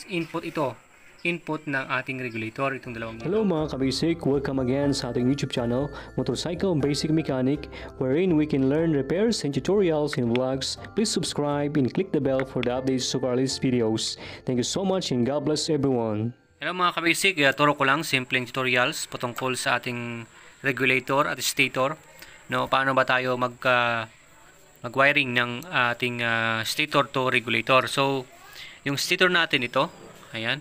input ito. Input ng ating regulator, itong dalawang ito. Hello mga kabasic, welcome again sa ating YouTube channel, Motorcycle Basic Mechanic, wherein we can learn repairs and tutorials and vlogs. Please subscribe and click the bell for the updates of our latest videos. Thank you so much and God bless everyone. Hello mga kabasic, turo ko lang simpleng tutorials patungkol sa ating regulator at stator. No, paano ba tayo mag-wiring ng ating stator to regulator. So, yung stator natin ito, ayan.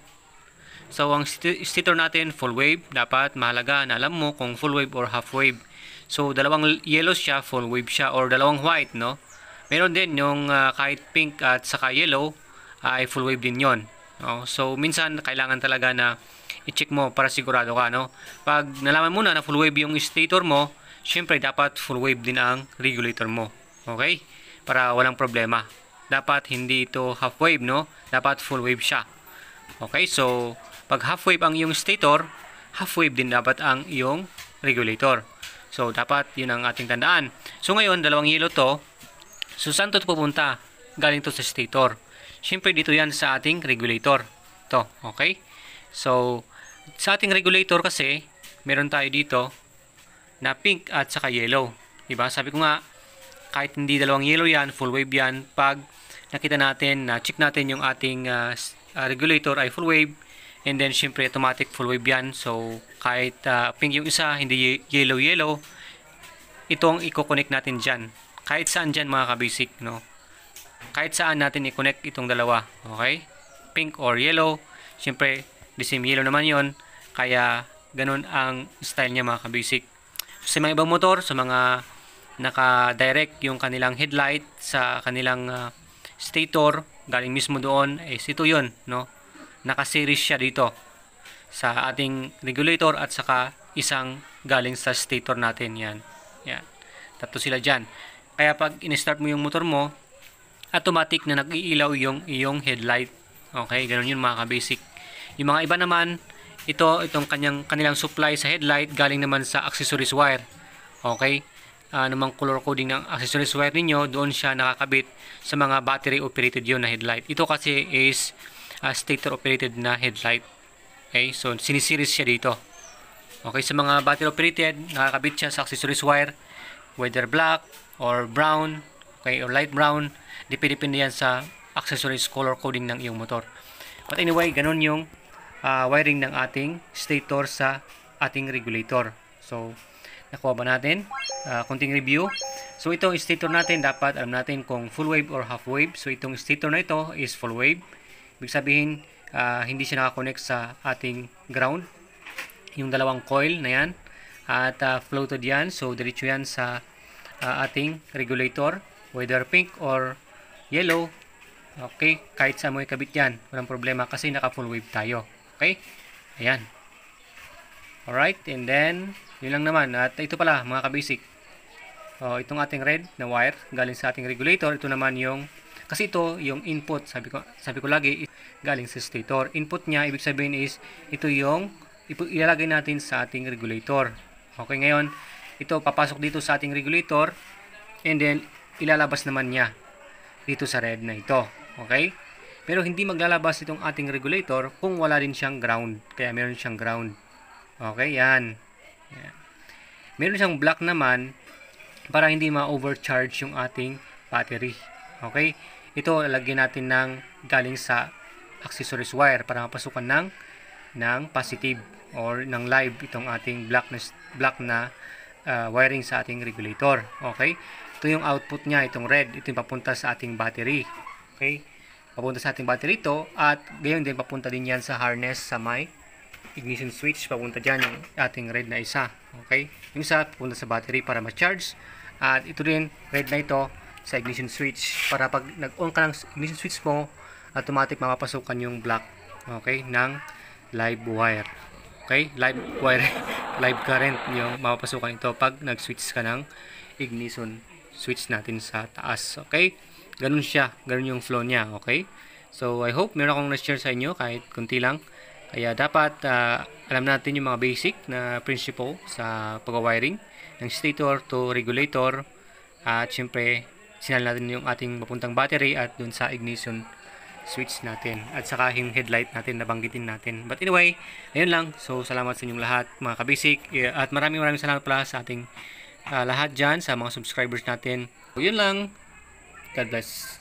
So, ang stator natin, full wave. Dapat mahalaga na alam mo kung full wave or half wave. So, dalawang yellow siya, full wave siya, or dalawang white, no? Meron din yung kahit pink at saka yellow, ay full wave din yon. No? So, minsan, kailangan talaga na i-check mo para sigurado ka, no? Pag nalaman mo na full wave yung stator mo, syempre, dapat full wave din ang regulator mo. Okay? Para walang problema. Dapat hindi ito half wave, no? Dapat full wave siya. Okay? So, pag half wave ang iyong stator, half wave din dapat ang iyong regulator. So, dapat yun ang ating tandaan. So, ngayon, dalawang yellow to. So, saan to pupunta? Galing to sa stator. Siyempre, dito yan sa ating regulator. To, okay? So, sa ating regulator kasi, meron tayo dito na pink at saka yellow. Diba? Sabi ko nga, kahit hindi dalawang yellow yan, full wave yan, pag nakita natin, check natin yung ating regulator ay full wave, and then syempre automatic full wave yan. So kahit pink yung isa, hindi yellow, itong i-connect natin dyan. Kahit saan dyan mga kabasic, no? Kahit saan natin i-connect itong dalawa. Okay? Pink or yellow, syempre the same yellow naman yon. Kaya ganun ang style niya mga kabasic. Sa mga ibang motor, sa mga naka-direct yung kanilang headlight sa kanilang stator, galing mismo doon, ito yun, no? Naka-series siya dito sa ating regulator at saka isang galing sa stator natin. Yan. Tatlo sila dyan. Kaya pag in-start mo yung motor mo, automatic na nag-iilaw yung iyong headlight. Okay, ganun yun mga ka-basic. Yung mga iba naman, itong kanilang supply sa headlight galing naman sa accessories wire. Okay? Namang color coding ng accessories wire ninyo, doon siya nakakabit sa mga battery operated yun na headlight. Ito kasi is stator operated na headlight. Okay, so sinisiris siya dito. Okay, sa mga battery operated, nakakabit siya sa accessories wire, whether black or brown, okay, or light brown, depende yan sa accessories color coding ng iyong motor. But anyway, ganun yung wiring ng ating stator sa ating regulator. So, nakuha ba natin? Konting review. So, itong stator natin, dapat alam natin kung full wave or half wave. So, itong stator na ito is full wave. Ibig sabihin, hindi siya nakakonect sa ating ground. Yung dalawang coil na yan. At floated yan. So, diretso yan sa ating regulator. Whether pink or yellow. Okay? Kahit saan mo ikabit yan. Walang problema kasi naka full wave tayo. Okay? Ayan. Alright. And then, yun lang naman. At ito pala, mga kabasic. Itong ating red na wire galing sa ating regulator. Ito naman yung, kasi ito yung input. Sabi ko lagi, galing sa stator. Input niya, ibig sabihin is, ito yung ilalagay natin sa ating regulator. Okay, ngayon, ito papasok dito sa ating regulator. And then, ilalabas naman niya dito sa red na ito. Okay? Pero hindi maglalabas itong ating regulator kung wala din siyang ground. Kaya meron siyang ground. Okay, yan. Meron siyang black naman para hindi ma-overcharge yung ating battery. Okay? Ito, lalagyan natin ng galing sa accessories wire para mapasukan ng positive or ng live itong ating black na wiring sa ating regulator. Okay? Ito yung output niya, itong red. Ito yung papunta sa ating battery. Okay? Papunta sa ating battery ito at gayon din papunta din yan sa harness sa may ignition switch. Papunta dyan yung ating red na isa. Okay? Yung isa papunta sa battery para ma-charge. At ito din, red na ito sa ignition switch para pag nag-on ka ng ignition switch mo, automatic mapapasukan yung black, okay, ng live wire. Okay? Live wire, live current yung mapapasukan ito pag nag-switch ka ng ignition switch natin sa taas. Okay? Ganun siya. Ganun yung flow niya. Okay? So, I hope meron akong na-share sa inyo kahit kunti lang. Kaya dapat alam natin yung mga basic na principle sa pag-wiring ng stator to regulator. At syempre, sinal natin yung ating papuntang battery at dun sa ignition switch natin at saka yung headlight natin nabanggitin natin. But anyway, ayun lang. So salamat sa inyong lahat mga kabasic, at maraming salamat pala sa ating lahat dyan, sa mga subscribers natin. So yun lang. God bless.